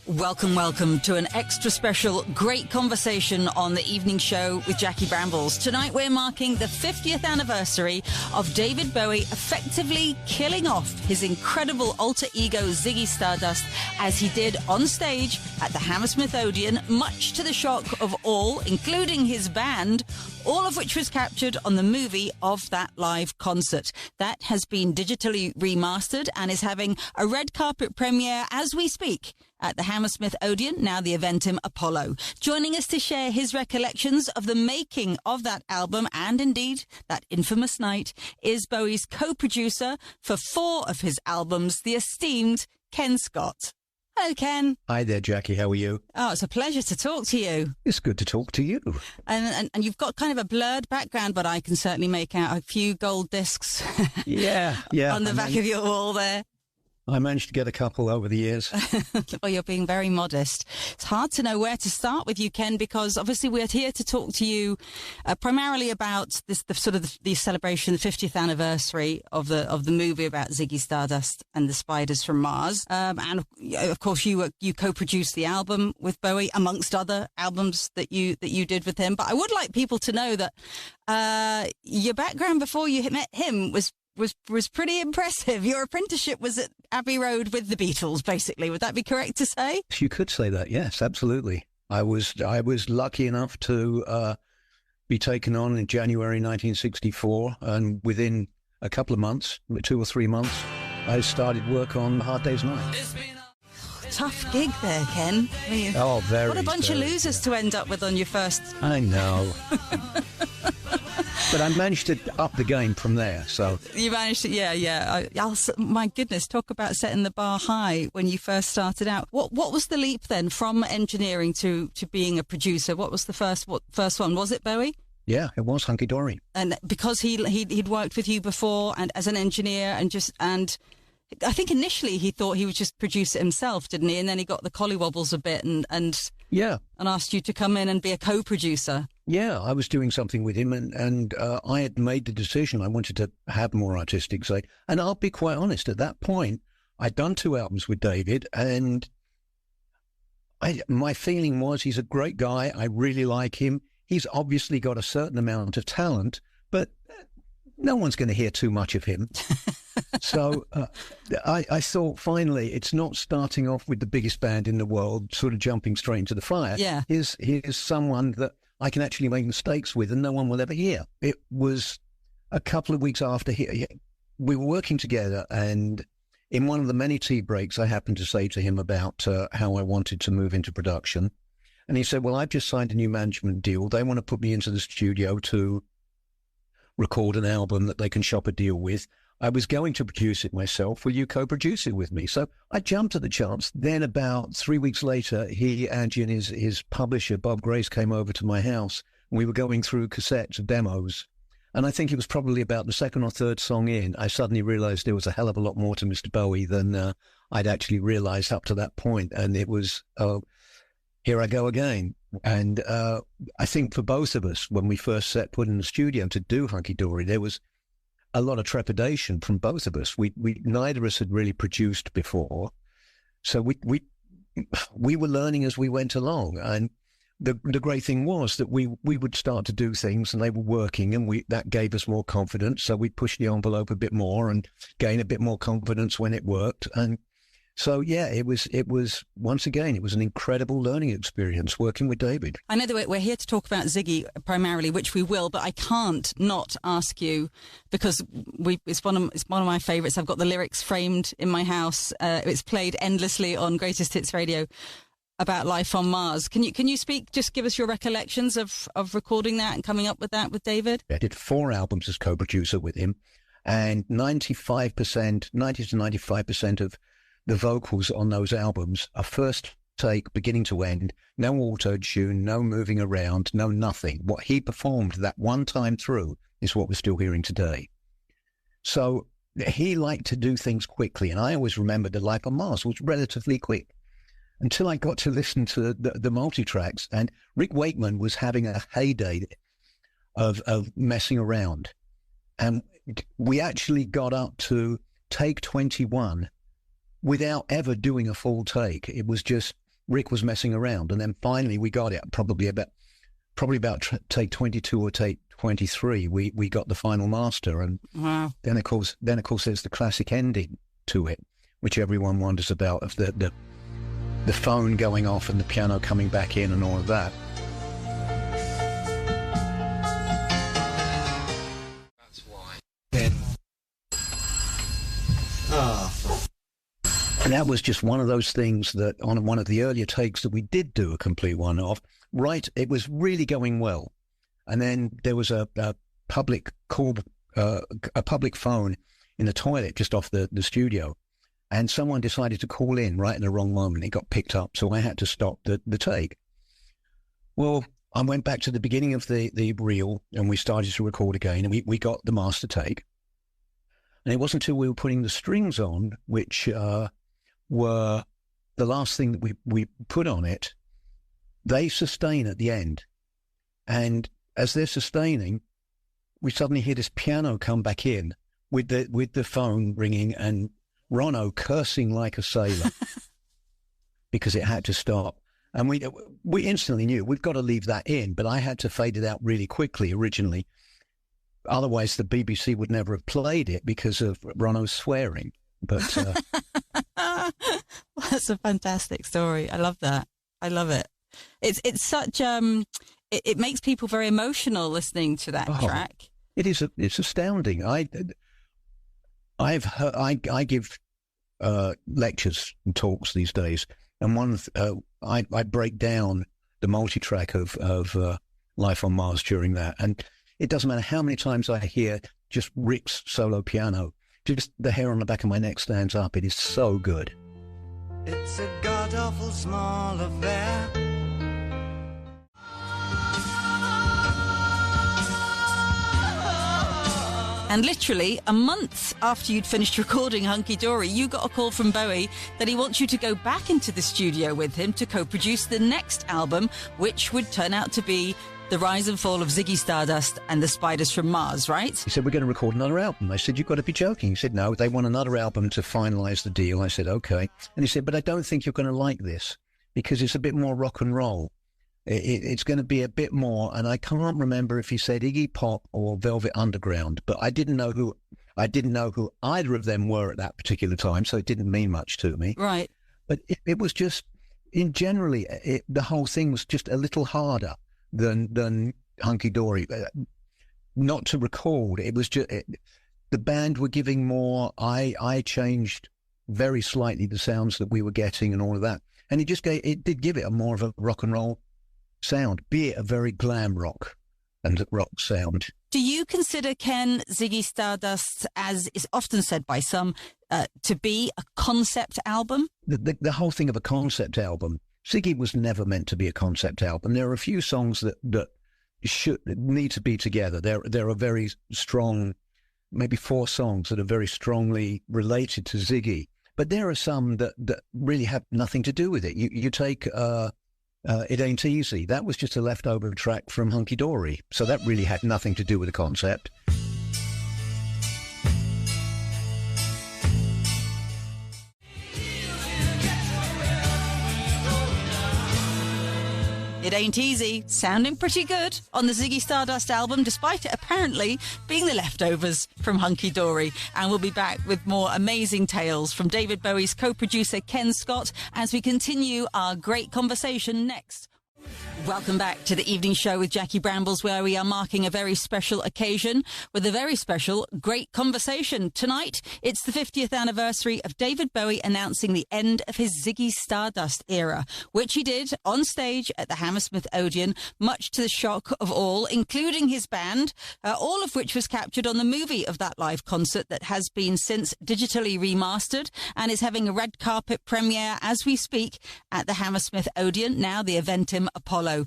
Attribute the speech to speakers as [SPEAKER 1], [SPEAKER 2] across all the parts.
[SPEAKER 1] Welcome, welcome to an extra special great conversation on the evening show with Jackie Brambles. Tonight we're marking the 50th anniversary of David Bowie effectively killing off his incredible alter ego Ziggy Stardust as he did on stage at the Hammersmith Odeon, much to the shock of all, including his band, all of which was captured on the movie of that live concert. That has been digitally remastered and is having a red carpet premiere as we speak at the Hammersmith Odeon, now the Eventim Apollo. Joining us to share his recollections of the making of that album and indeed that infamous night is Bowie's co-producer for 4 of his albums, the esteemed Ken Scott. Hello, Ken.
[SPEAKER 2] Hi there, Jackie. How are you?
[SPEAKER 1] Oh, it's a pleasure to talk to you.
[SPEAKER 2] It's good to talk to you.
[SPEAKER 1] And you've got kind of a blurred background, but I can certainly make out a few gold discs
[SPEAKER 2] yeah.
[SPEAKER 1] on the back of your wall there.
[SPEAKER 2] I managed to get a couple over the years.
[SPEAKER 1] Well, you're being very modest. It's hard to know where to start with you, Ken, because obviously we're here to talk to you primarily about the celebration, the 50th anniversary of the movie about Ziggy Stardust and the Spiders from Mars. And of course, you co-produced the album with Bowie, amongst other albums that you did with him. But I would like people to know that your background before you met him was pretty impressive. Your apprenticeship was at Abbey Road with the Beatles, basically. Would that be correct to say?
[SPEAKER 2] You could say that, yes, absolutely. I was lucky enough to be taken on in January 1964, and within a couple of months, 2 or 3 months, I started work on Hard Day's Night.
[SPEAKER 1] Tough gig there, Ken.
[SPEAKER 2] Oh, very.
[SPEAKER 1] What a bunch of losers to end up with on your first.
[SPEAKER 2] I know. But I managed to up the game from there, so...
[SPEAKER 1] You managed to, yeah. My goodness, talk about setting the bar high when you first started out. What was the leap then from engineering to being a producer? What was the first one? Was it Bowie?
[SPEAKER 2] Yeah, it was Hunky Dory.
[SPEAKER 1] And because he'd worked with you before and as an engineer and I think initially he thought he would just produce it himself, didn't he? And then he got the collywobbles a bit and asked you to come in and be a co-producer.
[SPEAKER 2] Yeah, I was doing something with him and I had made the decision I wanted to have more artistic side. And I'll be quite honest, at that point, I'd done 2 albums with David and my feeling was he's a great guy. I really like him. He's obviously got a certain amount of talent, but no one's going to hear too much of him. So I thought, finally, it's not starting off with the biggest band in the world, sort of jumping straight into the fire.
[SPEAKER 1] Yeah.
[SPEAKER 2] Here's someone that I can actually make mistakes with and no one will ever hear. It was a couple of weeks after we were working together, and in one of the many tea breaks, I happened to say to him about how I wanted to move into production. And he said, well, I've just signed a new management deal. They want to put me into the studio to record an album that they can shop a deal with. I was going to produce it myself. Will you co-produce it with me? So I jumped at the chance. Then about 3 weeks later, Angie and his publisher, Bob Grace, came over to my house. And we were going through cassettes of demos. And I think it was probably about the 2nd or 3rd song in, I suddenly realized there was a hell of a lot more to Mr. Bowie than I'd actually realized up to that point. And it was, here I go again. And I think for both of us, when we first set foot in the studio to do Hunky Dory, there was a lot of trepidation from both of us. We neither of us had really produced before, so we were learning as we went along. And the great thing was that we would start to do things, and they were working, and that gave us more confidence. So we'd push the envelope a bit more and gain a bit more confidence when it worked. And so, yeah, it was once again, it was an incredible learning experience working with David.
[SPEAKER 1] I know that we're here to talk about Ziggy primarily, which we will, but I can't not ask you, because it's one of my favourites. I've got the lyrics framed in my house. It's played endlessly on Greatest Hits Radio, about life on Mars. Can you speak, just give us your recollections of recording that and coming up with that with David?
[SPEAKER 2] I did 4 albums as co-producer with him, and 90 to 95% of the vocals on those albums are first take, beginning to end, no auto-tune, no moving around, no nothing. What he performed that one time through is what we're still hearing today. So he liked to do things quickly, and I always remembered the Life on Mars was relatively quick until I got to listen to the multi-tracks, and Rick Wakeman was having a heyday of messing around. And we actually got up to take 21 without ever doing a full take. It was just Rick was messing around, and then finally we got it. Probably about take 22 or take 23. We got the final master, and
[SPEAKER 1] wow.
[SPEAKER 2] Then of course there's the classic ending to it, which everyone wonders about, of the phone going off and the piano coming back in and all of that.
[SPEAKER 3] That's why. Then.
[SPEAKER 2] And that was just one of those things that on one of the earlier takes that we did do a complete one of. Right, it was really going well, and then there was a public call, a public phone in the toilet just off the studio, and someone decided to call in right in the wrong moment. It got picked up, so I had to stop the take. Well, I went back to the beginning of the reel, and we started to record again, and we got the master take. And it wasn't until we were putting the strings on, which were the last thing that we put on it. They sustain at the end, and as they're sustaining, we suddenly hear this piano come back in with the phone ringing and Ronno cursing like a sailor because it had to stop. And we instantly knew we've got to leave that in, but I had to fade it out really quickly originally. Otherwise, the BBC would never have played it because of Ronno's swearing. But
[SPEAKER 1] that's a fantastic story. I love that. I love it. It's such it makes people very emotional listening to that track.
[SPEAKER 2] It's astounding. I give lectures and talks these days, and I break down the multi-track of Life on Mars during that, and it doesn't matter how many times I hear just Rick's solo piano, just the hair on the back of my neck stands up. It is so good.
[SPEAKER 4] It's a god-awful small affair.
[SPEAKER 1] And literally a month after you'd finished recording Hunky Dory, you got a call from Bowie that he wants you to go back into the studio with him to co-produce the next album, which would turn out to be The Rise and Fall of Ziggy Stardust and the Spiders from Mars, right?
[SPEAKER 2] He said, we're going to record another album. I said, you've got to be joking. He said, no, they want another album to finalise the deal. I said, okay. And he said, but I don't think you're going to like this because it's a bit more rock and roll. It's going to be a bit more, and I can't remember if he said Iggy Pop or Velvet Underground, but I didn't know who either of them were at that particular time, so it didn't mean much to me.
[SPEAKER 1] Right.
[SPEAKER 2] But it was just, the whole thing was just a little harder than Hunky Dory. Not to record, it was just the band were giving more. I changed very slightly the sounds that we were getting and all of that, and it did give it a more of a rock and roll sound, be it a very glam rock and rock sound.
[SPEAKER 1] Do you consider Ken Ziggy Stardust, as is often said by some, to be a concept album?
[SPEAKER 2] The whole thing of a concept album, Ziggy was never meant to be a concept album. There are a few songs that should need to be together. There are very strong, maybe 4 songs that are very strongly related to Ziggy, but there are some that really have nothing to do with it. You take It Ain't Easy. That was just a leftover track from Hunky Dory. So that really had nothing to do with the concept.
[SPEAKER 1] It Ain't Easy, sounding pretty good on the Ziggy Stardust album, despite it apparently being the leftovers from Hunky Dory. And we'll be back with more amazing tales from David Bowie's co-producer Ken Scott as we continue our great conversation next. Welcome back to the evening show with Jackie Brambles, where we are marking a very special occasion with a very special great conversation. Tonight, it's the 50th anniversary of David Bowie announcing the end of his Ziggy Stardust era, which he did on stage at the Hammersmith Odeon, much to the shock of all, including his band, all of which was captured on the movie of that live concert that has been since digitally remastered and is having a red carpet premiere as we speak at the Hammersmith Odeon, now the Eventim Apollo.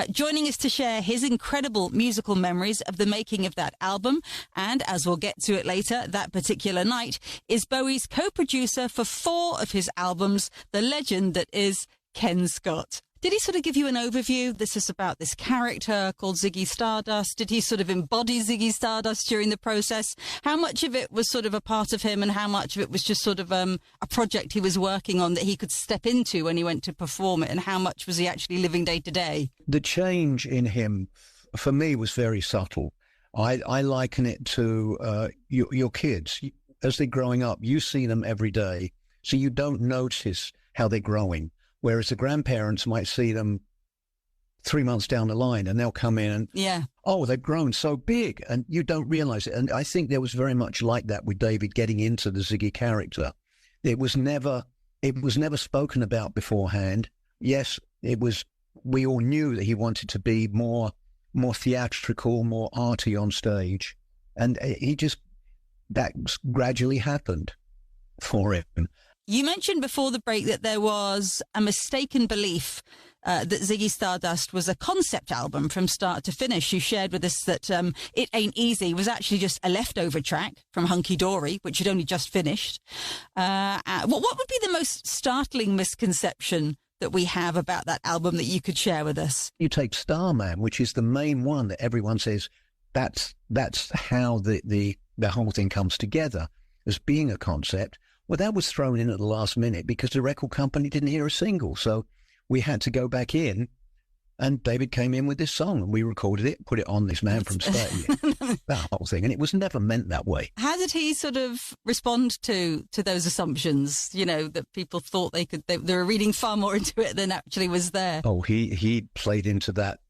[SPEAKER 1] Joining us to share his incredible musical memories of the making of that album, and as we'll get to it later, that particular night, is Bowie's co-producer for 4 of his albums, the legend that is Ken Scott. Did he sort of give you an overview? This is about this character called Ziggy Stardust. Did he sort of embody Ziggy Stardust during the process? How much of it was sort of a part of him and how much of it was just sort of a project he was working on that he could step into when he went to perform it? And how much was he actually living day to day?
[SPEAKER 2] The change in him, for me, was very subtle. I liken it to your kids. As they're growing up, you see them every day, so you don't notice how they're growing. Whereas the grandparents might see them 3 months down the line and they'll come in and, oh, they've grown so big and you don't realize it. And I think there was very much like that with David getting into the Ziggy character. It was never spoken about beforehand. Yes, we all knew that he wanted to be more theatrical, more arty on stage. And that gradually happened for him.
[SPEAKER 1] You mentioned before the break that there was a mistaken belief that Ziggy Stardust was a concept album from start to finish. You shared with us that It Ain't Easy was actually just a leftover track from Hunky Dory, which had only just finished. What would be the most startling misconception that we have about that album that you could share with us?
[SPEAKER 2] You take Starman, which is the main one that everyone says that's how the whole thing comes together as being a concept. Well, that was thrown in at the last minute because the record company didn't hear a single. So we had to go back in and David came in with this song and we recorded it, put it on this Man from Spain, that whole thing. And it was never meant that way.
[SPEAKER 1] How did he sort of respond to those assumptions, you know, that people thought they were reading far more into it than actually was there?
[SPEAKER 2] Oh, he played into that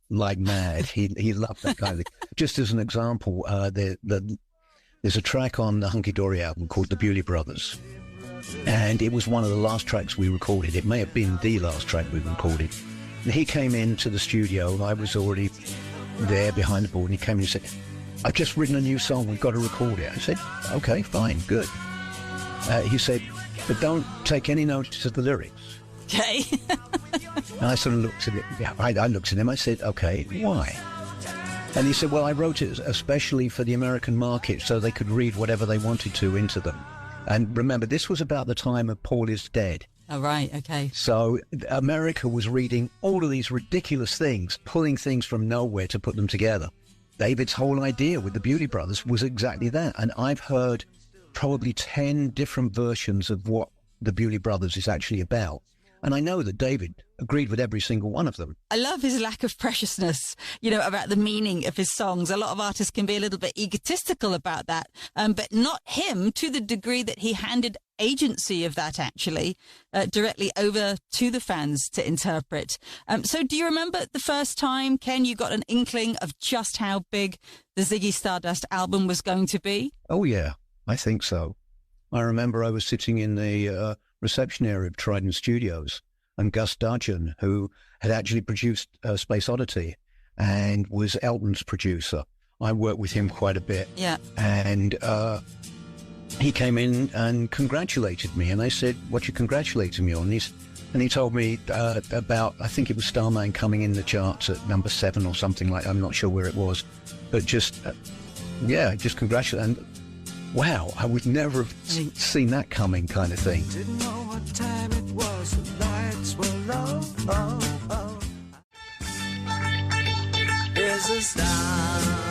[SPEAKER 2] like mad. He loved that kind of thing. Just as an example, there's a track on the Hunky Dory album called The Bewlay Brothers, and it was one of the last tracks we recorded. It may have been the last track we recorded. And he came into the studio. I was already there behind the board, and he came in and said, I've just written a new song. We've got to record it. I said, okay, fine, good. He said, but don't take any notice of the lyrics.
[SPEAKER 1] Okay.
[SPEAKER 2] And I sort of looked at it. Yeah, I looked at him. I said, okay, why? And he said, well, I wrote it especially for the American market so they could read whatever they wanted to into them. And remember, this was about the time of Paul is Dead.
[SPEAKER 1] Oh, right, okay.
[SPEAKER 2] So America was reading all of these ridiculous things, pulling things from nowhere to put them together. David's whole idea with the Bewlay Brothers was exactly that. And I've heard probably 10 different versions of what the Bewlay Brothers is actually about. And I know that David agreed with every single one of them.
[SPEAKER 1] I love his lack of preciousness, you know, about the meaning of his songs. A lot of artists can be a little bit egotistical about that, but not him, to the degree that he handed agency of that actually directly over to the fans to interpret. So do you remember the first time, Ken, you got an inkling of just how big the Ziggy Stardust album was going to be?
[SPEAKER 2] Oh, yeah, I think so. I remember I was sitting in the reception area of Trident Studios, and Gus Dudgeon, who had actually produced Space Oddity and was Elton's producer. I worked with him quite a bit.
[SPEAKER 1] Yeah.
[SPEAKER 2] And he came in and congratulated me, and I said, what you congratulating me on? And he told me about, I think it was Starman coming in the charts at number 7 or something like that. I'm not sure where it was, but just congratulate. And wow, I would never have seen that coming, kind of thing.
[SPEAKER 4] Didn't know what time it was, the lights were low. Here's a Starman.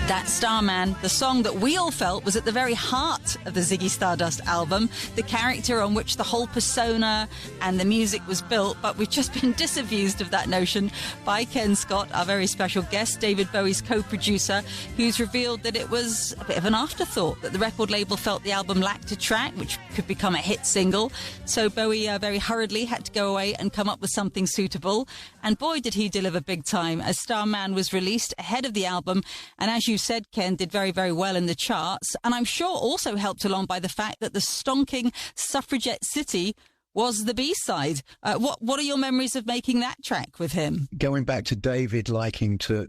[SPEAKER 1] That Starman, the song that we all felt was at the very heart of the Ziggy Stardust album, the character on which the whole persona and the music was built. But we've just been disabused of that notion by Ken Scott, our very special guest, David Bowie's co-producer, who's revealed that it was a bit of an afterthought, that the record label felt the album lacked a track which could become a hit single. So Bowie very hurriedly had to go away and come up with something suitable. And boy, did he deliver big time, as Starman was released ahead of the album. And as you said, Ken, did very, very well in the charts. And I'm sure also helped along by the fact that the stonking Suffragette City was the B-side. What are your memories of making that track with him?
[SPEAKER 2] Going back to David liking to,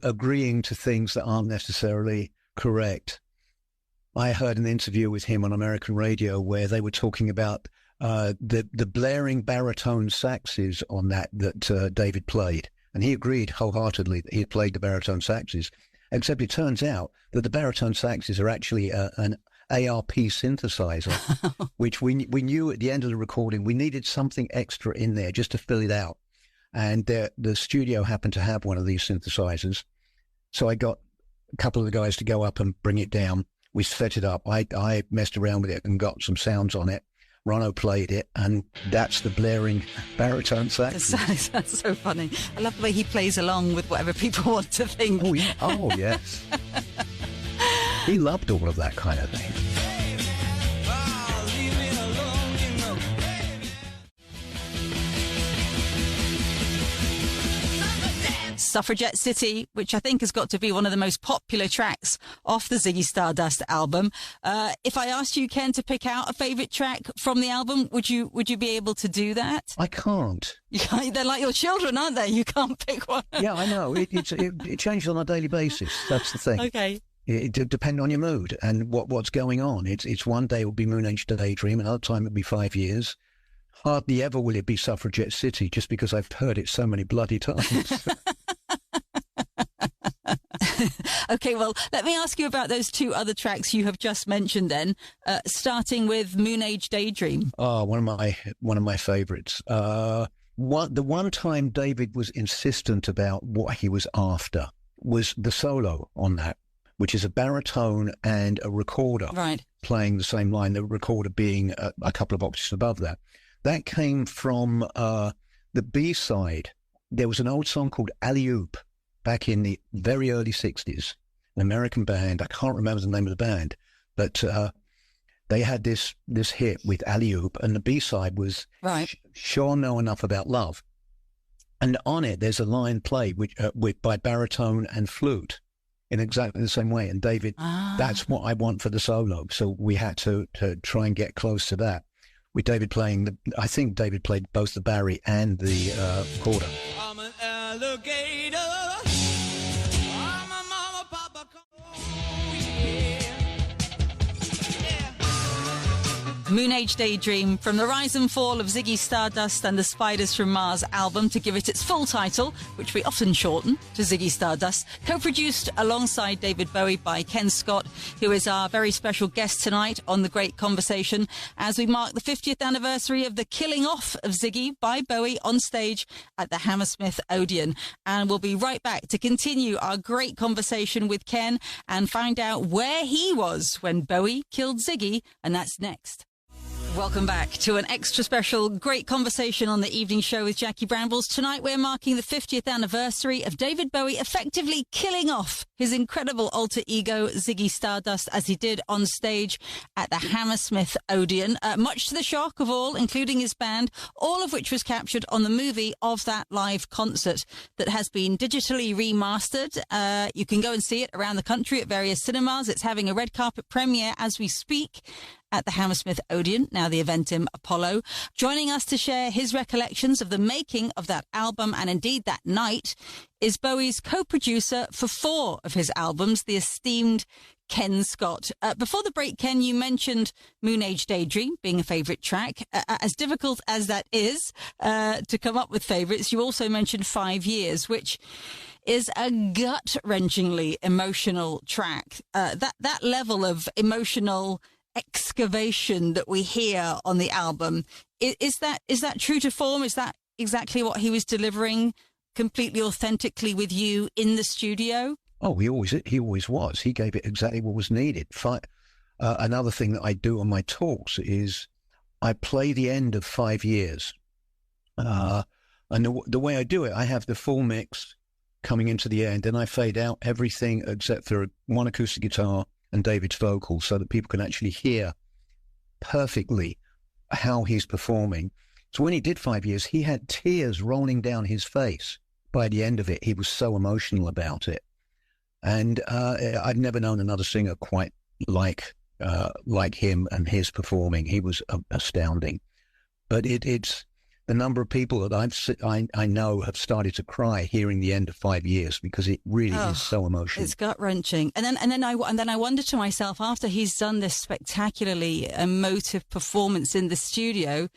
[SPEAKER 2] agreeing to things that aren't necessarily correct. I heard an interview with him on American radio where they were talking about the blaring baritone saxes on that David played. And he agreed wholeheartedly that he had played the baritone saxes, except it turns out that the baritone saxes are actually an ARP synthesizer, which we knew at the end of the recording we needed something extra in there just to fill it out. And the studio happened to have one of these synthesizers. So I got a couple of the guys to go up and bring it down. We set it up. I messed around with it and got some sounds on it. Ronno played it, and that's the blaring baritone sax.
[SPEAKER 1] That's so funny. I love the way he plays along with whatever people want to think.
[SPEAKER 2] Oh, yeah. Oh, yes. He loved all of that kind of thing.
[SPEAKER 1] Suffragette City, which I think has got to be one of the most popular tracks off the Ziggy Stardust album. If I asked you, Ken, to pick out a favourite track from the album, would you be able to do that?
[SPEAKER 2] I can't.
[SPEAKER 1] You can't. They're like your children, aren't they? You can't pick one.
[SPEAKER 2] Yeah, I know. It changes on a daily basis. That's the thing.
[SPEAKER 1] Okay.
[SPEAKER 2] It depends on your mood and what's going on. It's one day it will be Moonage Daydream, another time it'll be 5 years. Hardly ever will it be Suffragette City, just because I've heard it so many bloody times.
[SPEAKER 1] Okay, well, let me ask you about those two other tracks you have just mentioned then, starting with Moonage Daydream.
[SPEAKER 2] Oh, one of my favourites. The one time David was insistent about what he was after was the solo on that, which is a baritone and a recorder playing the same line, the recorder being a couple of octaves above that. That came from the B-side. There was an old song called Alley Oop back in the very early 60s, an American band. I can't remember the name of the band, but they had this hit with Alley Oop, and the B-side was Sure Know Enough About Love. And on it, there's a line played by baritone and flute in exactly the same way. And David, that's what I want for the solo. So we had to try and get close to that. With David playing I think David played both the bari and the recorder.
[SPEAKER 4] I'm an alligator. I'm a mama, papa.
[SPEAKER 1] Moonage Daydream from the Rise and Fall of Ziggy Stardust and the Spiders from Mars album, to give it its full title, which we often shorten to Ziggy Stardust, co-produced alongside David Bowie by Ken Scott, who is our very special guest tonight on The Great Conversation as we mark the 50th anniversary of the killing off of Ziggy by Bowie on stage at the Hammersmith Odeon. And we'll be right back to continue our great conversation with Ken and find out where he was when Bowie killed Ziggy, and that's next. Welcome back to an extra special Great Conversation on the evening show with Jackie Brambles. Tonight we're marking the 50th anniversary of David Bowie effectively killing off his incredible alter ego Ziggy Stardust as he did on stage at the Hammersmith Odeon, much to the shock of all, including his band, all of which was captured on the movie of that live concert that has been digitally remastered. You can go and see it around the country at various cinemas. It's having a red carpet premiere as we speak at the Hammersmith Odeon, now the Eventim Apollo. Joining us to share his recollections of the making of that album and indeed that night is Bowie's co-producer for 4 of his albums, the esteemed Ken Scott. Before the break, Ken, you mentioned Moonage Daydream being a favourite track. As difficult as that is to come up with favourites, you also mentioned 5 Years, which is a gut-wrenchingly emotional track. That level of emotional excavation that we hear on the album, is that true to form? Is that exactly what he was delivering completely authentically with you in the studio?
[SPEAKER 2] Oh, he always was. He gave it exactly what was needed. Another thing that I do on my talks is I play the end of 5 Years, and the way I do it, I have the full mix coming into the end, and I fade out everything except for one acoustic guitar and David's vocals, so that people can actually hear perfectly how he's performing. So when he did 5 Years, he had tears rolling down his face. By the end of it, he was so emotional about it. And I've never known another singer quite like him and his performing. He was astounding. But it's the number of people that I know have started to cry hearing the end of 5 Years, because it really is so emotional. It's
[SPEAKER 1] gut wrenching. And then I wonder to myself, after he's done this spectacularly emotive performance in the studio,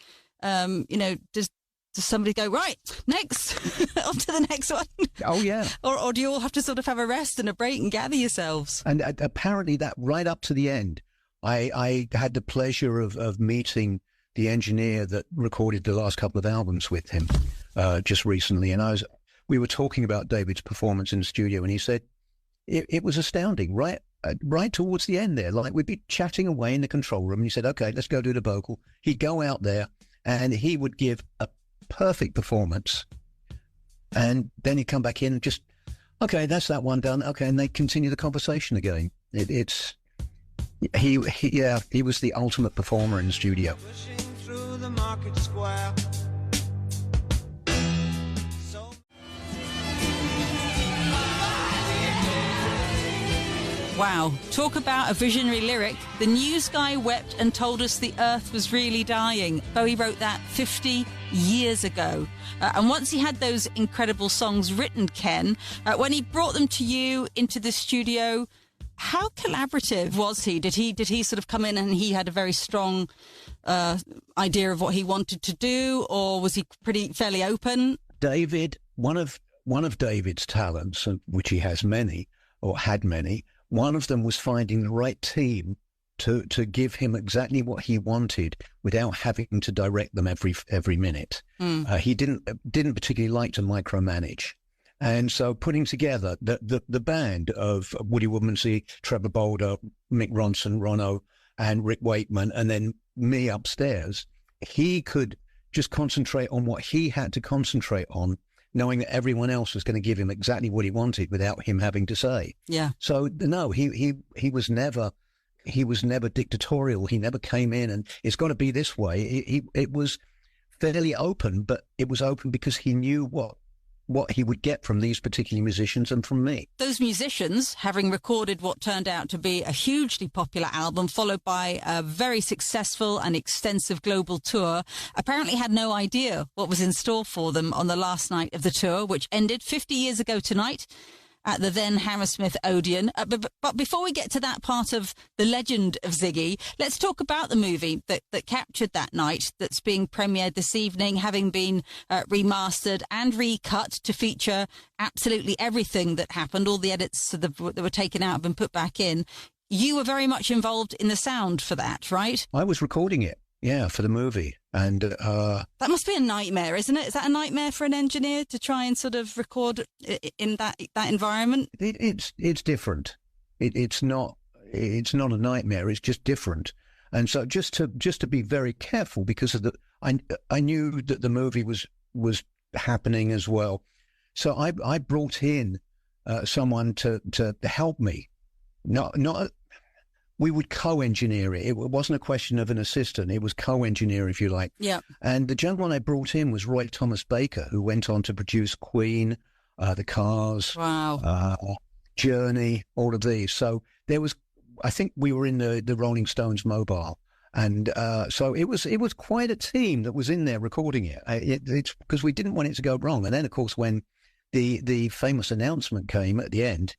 [SPEAKER 1] does somebody go, right, next, on to the next one?
[SPEAKER 2] Oh, yeah.
[SPEAKER 1] or do you all have to sort of have a rest and a break and gather yourselves?
[SPEAKER 2] And apparently that right up to the end, I had the pleasure of meeting the engineer that recorded the last couple of albums with him. just recently, and we were talking about David's performance in the studio, and he said it was astounding, right towards the end there. Like, we'd be chatting away in the control room, and he said, "Okay, let's go do the vocal." He'd go out there, and he would give a perfect performance, and then he'd come back in and just, "Okay, that's that one done." Okay, and they continue the conversation again. He was the ultimate performer in the studio.
[SPEAKER 4] Pushing through the market square.
[SPEAKER 1] Wow, talk about a visionary lyric. The news guy wept and told us the earth was really dying. Bowie wrote that 50 years ago. And once he had those incredible songs written, Ken, when he brought them to you into the studio, how collaborative was he? Did he sort of come in and he had a very strong idea of what he wanted to do, or was he fairly open?
[SPEAKER 2] David, one of David's talents, which he has many, or had many, one of them was finding the right team to give him exactly what he wanted without having to direct them every minute. He didn't particularly like to micromanage. And so putting together the band of Woody Woodmansey, Trevor Bolder, Mick Ronson, Ronno, and Rick Wakeman, and then me upstairs, he could just concentrate on what he had to concentrate on, knowing that everyone else was going to give him exactly what he wanted without him having to say.
[SPEAKER 1] Yeah.
[SPEAKER 2] So no, he was never dictatorial. He never came in and it's got to be this way. It was fairly open, but it was open because he knew what he would get from these particular musicians and from me.
[SPEAKER 1] Those musicians, having recorded what turned out to be a hugely popular album, followed by a very successful and extensive global tour, apparently had no idea what was in store for them on the last night of the tour, which ended 50 years ago tonight at the then Hammersmith Odeon. But before we get to that part of the legend of Ziggy, let's talk about the movie that captured that night, that's being premiered this evening, having been remastered and recut to feature absolutely everything that happened. All the edits that were taken out have been put back in. You were very much involved in the sound for that, right?
[SPEAKER 2] I was recording it, yeah, for the movie. And
[SPEAKER 1] that must be a nightmare, isn't it? Is that a nightmare for an engineer to try and sort of record in that environment?
[SPEAKER 2] It's different. It's not a nightmare. It's just different. And so just to be very careful, because of I knew that the movie was happening as well. So I brought in someone to help me. Not. We would co-engineer it. It wasn't a question of an assistant. It was co-engineer, if you like.
[SPEAKER 1] Yeah. And
[SPEAKER 2] the gentleman I brought in was Roy Thomas Baker, who went on to produce Queen, The Cars,
[SPEAKER 1] wow,
[SPEAKER 2] Journey, all of these. So I think we were in the Rolling Stones mobile. And so it was quite a team that was in there recording it. It's because we didn't want it to go wrong. And then, of course, when the famous announcement came at the end,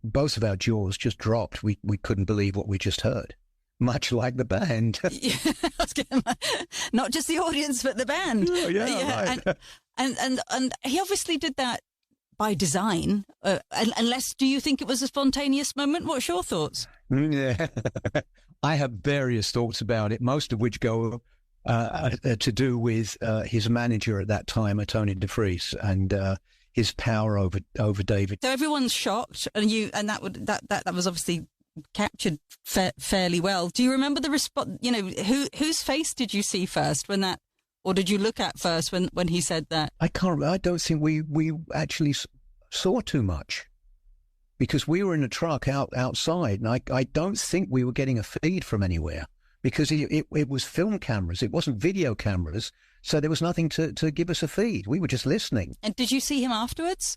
[SPEAKER 2] both of our jaws just dropped. We couldn't believe what we just heard, much like the band.
[SPEAKER 1] Yeah, not just the audience, but the band.
[SPEAKER 2] Yeah, right.
[SPEAKER 1] And he obviously did that by design. Unless, do you think it was a spontaneous moment? What's your thoughts?
[SPEAKER 2] Yeah, I have various thoughts about it, most of which go to do with his manager at that time, Tony DeFries, and his power over David.
[SPEAKER 1] So everyone's shocked, and that was obviously captured fairly well. Do you remember the response? You know, whose face did you see first when that, or did you look at first when he said that?
[SPEAKER 2] I can't. I don't think we actually saw too much, because we were in a truck outside, and I don't think we were getting a feed from anywhere, because it was film cameras. It wasn't video cameras. So there was nothing to give us a feed. We were just listening.
[SPEAKER 1] And did you see him afterwards,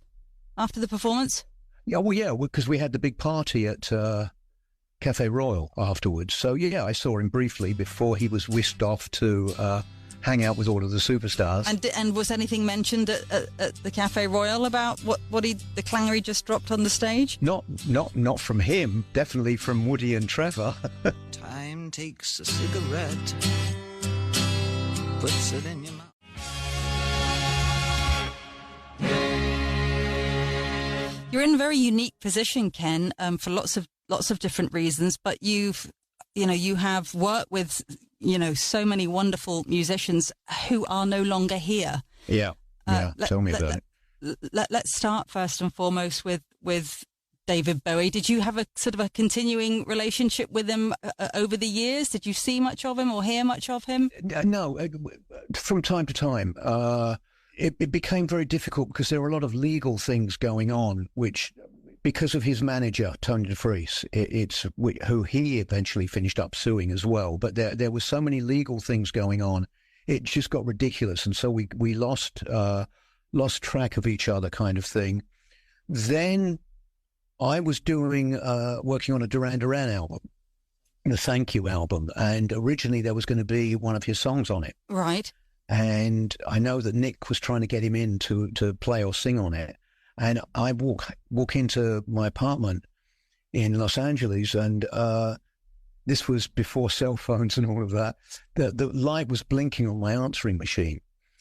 [SPEAKER 1] after the performance?
[SPEAKER 2] Yeah, because we had the big party at Cafe Royal afterwards. So, yeah, I saw him briefly before he was whisked off to hang out with all of the superstars.
[SPEAKER 1] And was anything mentioned at the Cafe Royal about the clanger he just dropped on the stage?
[SPEAKER 2] Not from him. Definitely from Woody and Trevor.
[SPEAKER 4] Time takes a cigarette, puts it in your mouth.
[SPEAKER 1] You're in a very unique position, Ken, for lots of different reasons. But you have worked with so many wonderful musicians who are no longer here.
[SPEAKER 2] Yeah, tell me about it.
[SPEAKER 1] Let's start first and foremost with David Bowie. Did you have a sort of a continuing relationship with him over the years? Did you see much of him or hear much of him?
[SPEAKER 2] No, from time to time. It became very difficult because there were a lot of legal things going on, which, because of his manager, Tony DeFries, who he eventually finished up suing as well. But there were so many legal things going on, it just got ridiculous. And so we lost track of each other, kind of thing. Then I was working on a Duran Duran album, the Thank You album. And originally there was going to be one of his songs on it.
[SPEAKER 1] Right.
[SPEAKER 2] And I know that Nick was trying to get him in to play or sing on it. And I walk into my apartment in Los Angeles, and this was before cell phones and all of that. The light was blinking on my answering machine.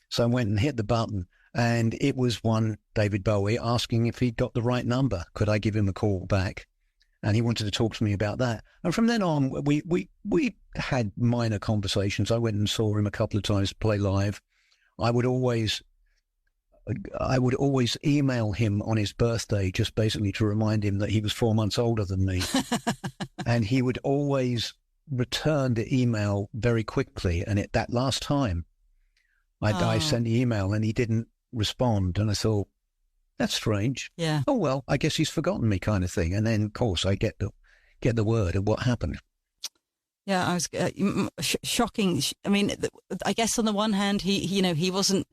[SPEAKER 2] So I went and hit the button, and it was one David Bowie asking if he'd got the right number. Could I give him a call back? And he wanted to talk to me about that. And from then on, we had minor conversations. I went and saw him a couple of times play live. I would always email him on his birthday, just basically to remind him that he was 4 months older than me. And he would always return the email very quickly. And that last time, I sent the email and he didn't respond. And I thought, that's strange.
[SPEAKER 1] Yeah.
[SPEAKER 2] Oh, well, I guess he's forgotten me, kind of thing. And then, of course, I get the word of what happened.
[SPEAKER 1] Yeah, I was shocking. I mean, I guess on the one hand, he wasn't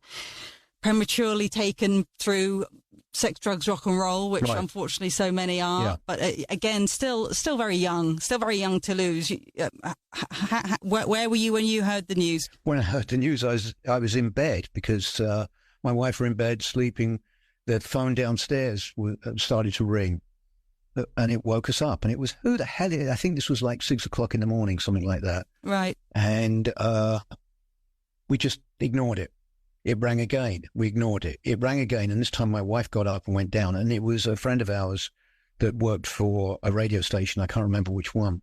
[SPEAKER 1] prematurely taken through sex, drugs, rock and roll, which unfortunately so many are. Yeah. But again, still very young to lose. Where were you when you heard the news?
[SPEAKER 2] When I heard the news, I was in bed because my wife were in bed sleeping. The phone downstairs started to ring, and it woke us up. And it was, who the hell is it? I think this was like 6 o'clock in the morning, something like that.
[SPEAKER 1] Right.
[SPEAKER 2] And we just ignored it. It rang again. We ignored it. It rang again. And this time my wife got up and went down. And it was a friend of ours that worked for a radio station. I can't remember which one.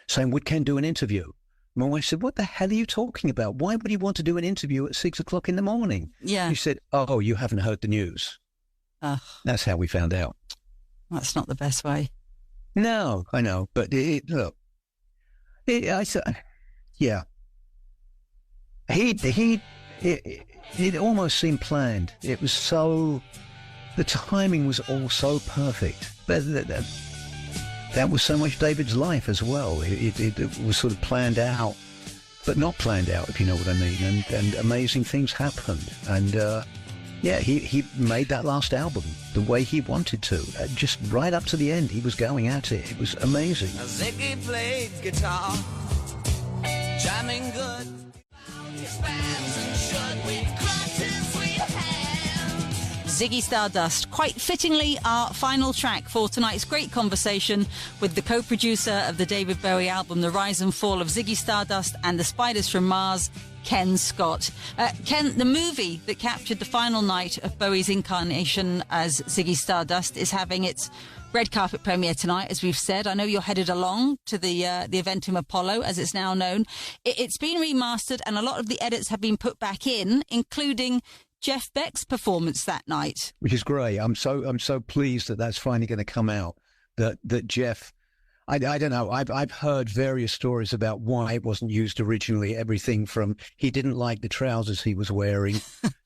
[SPEAKER 2] Saying, would Ken do an interview? My wife said, what the hell are you talking about? Why would he want to do an interview at 6 o'clock in the morning?
[SPEAKER 1] Yeah.
[SPEAKER 2] She said, oh, you haven't heard the news. That's how we found out.
[SPEAKER 1] That's not the best way.
[SPEAKER 2] No, I know. But look, I said, yeah. It almost seemed planned. It was so, the timing was all so perfect. But that was so much David's life as well. It was sort of planned out, but not planned out, if you know what I mean. And amazing things happened. And he made that last album the way he wanted to. Just right up to the end, he was going at it. It was amazing.
[SPEAKER 4] Ziggy played guitar, jamming good.
[SPEAKER 1] Ziggy Stardust, quite fittingly our final track for tonight's great conversation with the co-producer of the David Bowie album The Rise and Fall of Ziggy Stardust and the Spiders from Mars, Ken Scott. Ken, the movie that captured the final night of Bowie's incarnation as Ziggy Stardust is having its red carpet premiere tonight, as we've said. I know you're headed along to the Eventum Apollo, as it's now known. It's been remastered and a lot of the edits have been put back in, including Jeff Beck's performance that night,
[SPEAKER 2] which is great. I'm so pleased that that's finally going to come out. That Jeff, I don't know. I've heard various stories about why it wasn't used originally. Everything from he didn't like the trousers he was wearing,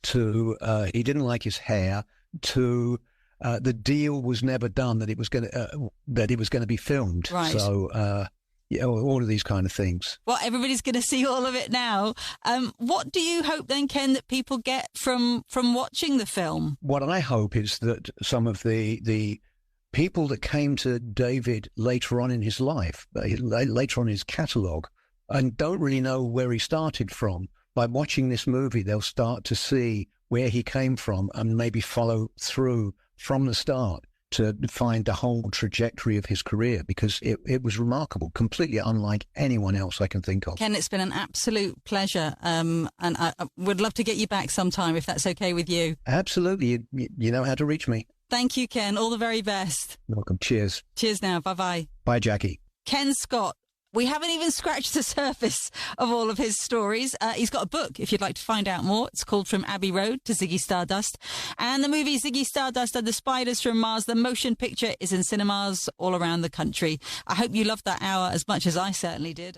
[SPEAKER 2] to he didn't like his hair, to the deal was never done that it was going to be filmed.
[SPEAKER 1] Right.
[SPEAKER 2] So. Yeah, all of these kind of things.
[SPEAKER 1] Well, everybody's going to see all of it now. What do you hope then, Ken, that people get from watching the film?
[SPEAKER 2] What I hope is that some of the people that came to David later on in his life, later on in his catalogue, and don't really know where he started from, by watching this movie, they'll start to see where he came from and maybe follow through from the start to find the whole trajectory of his career, because it was remarkable, completely unlike anyone else I can think of.
[SPEAKER 1] Ken, it's been an absolute pleasure, and I would love to get you back sometime if that's okay with you.
[SPEAKER 2] Absolutely. You know how to reach me.
[SPEAKER 1] Thank you, Ken. All the very best.
[SPEAKER 2] Welcome. Cheers.
[SPEAKER 1] Cheers now. Bye-bye.
[SPEAKER 2] Bye, Jackie.
[SPEAKER 1] Ken Scott We haven't even scratched the surface of all of his stories. He's got a book, if you'd like to find out more. It's called From Abbey Road to Ziggy Stardust. And the movie Ziggy Stardust and the Spiders from Mars, the motion picture, is in cinemas all around the country. I hope you loved that hour as much as I certainly did.